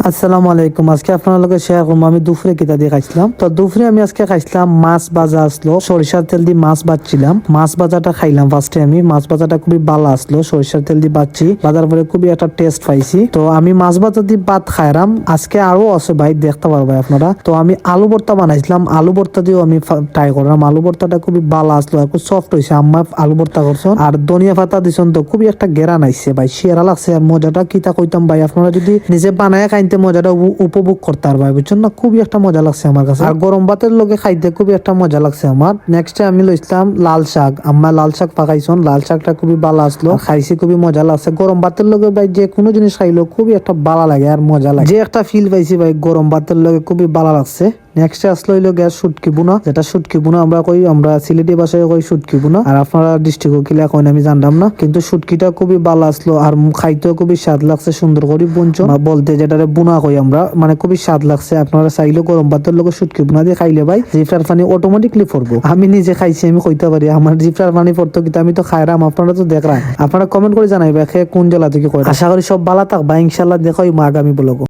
আসসালামু আলাইকুম। আজকে আপনার লগে শেয়ার করবো আমি দুপুরে কিতা দিয়ে খাইছিলাম। তো দুপুরে আমি আজকে খাইছিলাম মাছ ভাজা আসলো, সরিষার তেল দিয়ে মাছ ভাজছিলাম। মাছ ভাজাটা খাইলাম ফার্স্টে। আমি মাছ ভাজাটা খুবই ভালো আসলো, সরিষার তেল দিয়ে ভাজছি, ভাজার পরে খুবই একটা টেস্ট পাইছি। তো আমি মাছ ভাজা দিয়ে ভাত খাইলাম। আজকে আরো আছে ভাই, দেখতে পারবেন আপনারা। তো আমি আলু ভর্তা বানাইছিলাম, আলু ভর্তা দিয়েও আমি ট্রাই করলাম। আলু ভর্তাটা খুবই ভালো আসলো আর খুব সফট হয়েছে। আম্মা আলু ভর্তা করছেন আর ধনিয়া পাতা দিছেন, তো খুবই একটা গেরান আইছে ভাই, সেরা লাগছে। আর মজাটা কিতা কইতাম ভাই, আপনারা যদি নিজে বানায় খাইতে মজাটা উপভোগ করতে পারবা, বুঝছেন না? খুবই একটা মজা লাগছে আমার কাছে। আর গরম ভাতের লগে খাইতে খুবই একটা মজা লাগছে আমার। নেক্সটে আমি লইছিলাম লাল শাক। আম্মা লাল শাক পাকাইছন, লাল শাকটা খুবই ভালো আসলো, খাইছি, খুবই মজা লাগছে। গরম ভাতের লগে ভাই যে কোনো জিনিস খাইলো খুবই একটা ভালো লাগে আর মজা লাগে, যে একটা ফিল পাইছি ভাই গরম ভাতের লগে, খুবই ভালো লাগছে। নেক্সট আসলো হইলো গ্যাস শুটকি বুনা, যেটা শুটকি বুনা আমরা কই, আমরা সিলেটি ভাষায় কই শুটকি বুনা, আর আপনারা ডিস্ট্রিক্ট কিলা কইন আমি জানতাম না, কিন্তু শুটকিটা খুবই ভালো আসলো আর খাইতেও খুবই স্বাদ লাগছে। সুন্দর করে বুনছো বলতে যেটারে বুনা কই আমরা, মানে খুবই স্বাদ লাগছে। আপনারা চাইলে গরম ভাতের লোক শুটকি বুনা দিয়ে খাইলে ভাই জিফরার পানি অটোমেটিকলি পড়বো। আমি নিজে খাইছি, আমি কইতে পারি আমার জিফরার পানি পড়তো, কিন্তু আমি তো খাইরাম, আপনারা তো দেখলাম। আপনারা কমেন্ট করে জানাইবে কোন জেলা থেকে কই। আশা করি সব ভালো থাকবা, ইনশাল্লাহ। দেখাই আগামী ব্লগ।